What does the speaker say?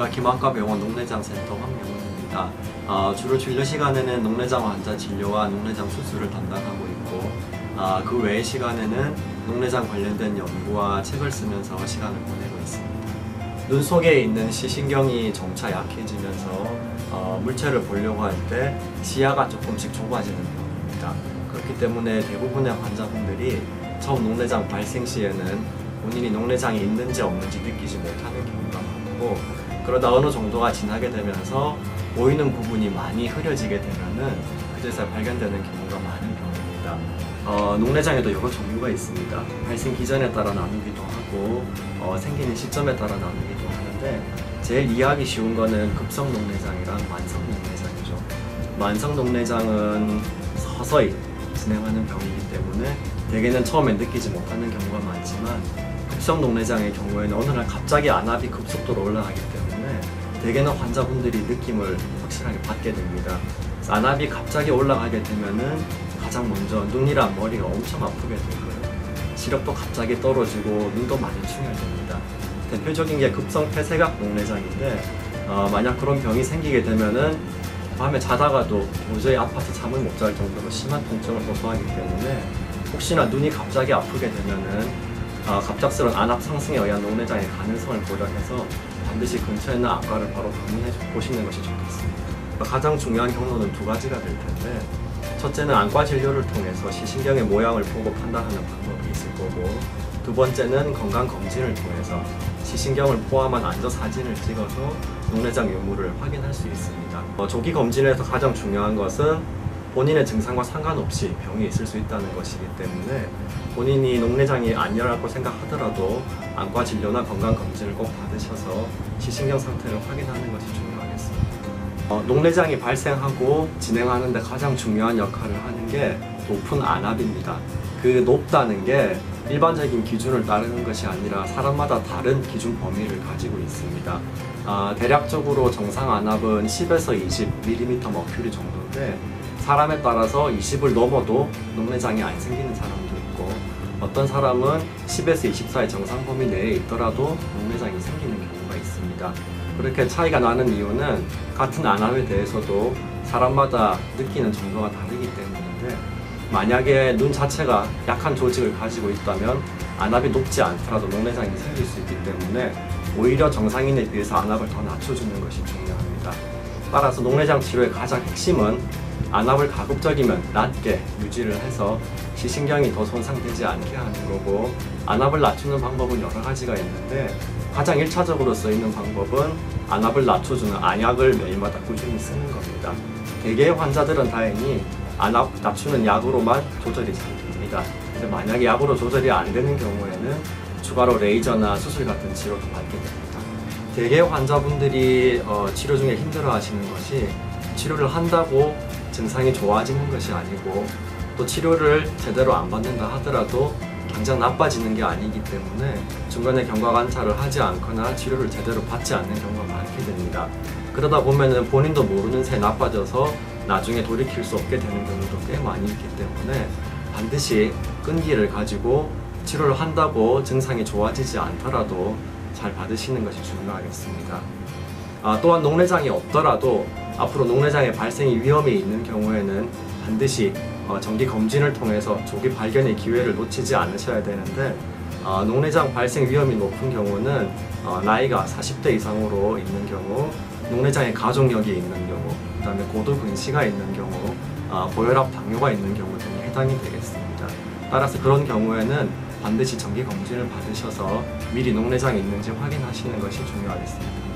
안녕하십니까. 김학과병원 녹내장센터 황명훈입니다. 주로 진료 시간에는 녹내장 환자 진료와 녹내장 수술을 담당하고 있고 그 외의 시간에는 녹내장 관련된 연구와 책을 쓰면서 시간을 보내고 있습니다. 눈 속에 있는 시신경이 점차 약해지면서 물체를 보려고 할 때 시야가 조금씩 좁아지는 병입니다. 그렇기 때문에 대부분의 환자분들이 처음 녹내장 발생 시에는 본인이 녹내장이 있는지 없는지 느끼지 못하는 경우가 많고, 그러다 어느 정도가 지나게 되면서 보이는 부분이 많이 흐려지게 되면은 그제서야 발견되는 경우가 많은 병입니다. 녹내장에도 여러 종류가 있습니다. 발생 기전에 따라 나누기도 하고 생기는 시점에 따라 나누기도 하는데, 제일 이해하기 쉬운 거는 급성 녹내장이랑 만성 녹내장이죠. 만성 녹내장은 서서히 진행하는 병이기 때문에 대개는 처음엔 느끼지 못하는 경우가 많지만, 급성 녹내장의 경우에는 어느 날 갑자기 안압이 급속도로 올라가기 때문에 대개는 환자분들이 느낌을 확실하게 받게 됩니다. 안압이 갑자기 올라가게 되면은 가장 먼저 눈이랑 머리가 엄청 아프게 되고요. 시력도 갑자기 떨어지고 눈도 많이 충혈됩니다. 대표적인 게 급성 폐쇄각 녹내장인데, 만약 그런 병이 생기게 되면은 밤에 자다가도 도저히 아파서 잠을 못 잘 정도로 심한 통증을 호소하기 때문에, 혹시나 눈이 갑자기 아프게 되면은 갑작스러운 안압 상승에 의한 녹내장의 가능성을 고려해서 반드시 근처에 있는 안과를 바로 방문해 보시는 것이 좋겠습니다. 가장 중요한 경로는 두 가지가 될 텐데, 첫째는 안과 진료를 통해서 시신경의 모양을 보고 판단하는 방법이 있을 거고, 두 번째는 건강검진을 통해서 시신경을 포함한 안저 사진을 찍어서 녹내장 유무를 확인할 수 있습니다. 조기 검진에서 가장 중요한 것은 본인의 증상과 상관없이 병이 있을 수 있다는 것이기 때문에, 본인이 녹내장이 안 일어날 생각하더라도 안과 진료나 건강검진을 꼭 받으셔서 시신경 상태를 확인하는 것이 중요하겠습니다. 녹내장이 발생하고 진행하는데 가장 중요한 역할을 하는 게 높은 안압입니다. 그 높다는 게 일반적인 기준을 따르는 것이 아니라 사람마다 다른 기준 범위를 가지고 있습니다. 대략적으로 정상 안압은 10에서 20mm 머큐리 정도인데, 사람에 따라서 20을 넘어도 녹내장이 안 생기는 사람도 있고, 어떤 사람은 10에서 20 사이 정상 범위 내에 있더라도 녹내장이 생기는 경우가 있습니다. 그렇게 차이가 나는 이유는 같은 안압에 대해서도 사람마다 느끼는 정도가 다르기 때문인데, 만약에 눈 자체가 약한 조직을 가지고 있다면 안압이 높지 않더라도 녹내장이 생길 수 있기 때문에 오히려 정상인에 비해서 안압을 더 낮춰주는 것이 중요합니다. 따라서 녹내장 치료의 가장 핵심은 안압을 가급적이면 낮게 유지를 해서 시신경이 더 손상되지 않게 하는 거고, 안압을 낮추는 방법은 여러 가지가 있는데 가장 1차적으로 쓰이는 방법은 안압을 낮춰주는 안약을 매일마다 꾸준히 쓰는 겁니다. 대개의 환자들은 다행히 안압 낮추는 약으로만 조절이 잘 됩니다. 근데 만약에 약으로 조절이 안 되는 경우에는 추가로 레이저나 수술 같은 치료도 받게 됩니다. 대개 환자분들이 치료 중에 힘들어하시는 것이, 치료를 한다고 증상이 좋아지는 것이 아니고, 또 치료를 제대로 안 받는다 하더라도 당장 나빠지는 게 아니기 때문에 중간에 경과 관찰을 하지 않거나 치료를 제대로 받지 않는 경우가 많게 됩니다. 그러다 보면은 본인도 모르는 새에 나빠져서 나중에 돌이킬 수 없게 되는 경우도 꽤 많이 있기 때문에, 반드시 끈기를 가지고 치료를 한다고 증상이 좋아지지 않더라도 잘 받으시는 것이 중요하겠습니다. 또한 녹내장이 없더라도 앞으로 녹내장의 발생이 위험이 있는 경우에는 반드시 정기 검진을 통해서 조기 발견의 기회를 놓치지 않으셔야 되는데, 녹내장 발생 위험이 높은 경우는 나이가 40대 이상으로 있는 경우, 녹내장의 가족력이 있는 경우, 그 다음에 고도 근시가 있는 경우, 고혈압, 당뇨가 있는 경우 등이 해당이 되겠습니다. 따라서 그런 경우에는 반드시 정기 검진을 받으셔서 미리 녹내장이 있는지 확인하시는 것이 중요하겠습니다.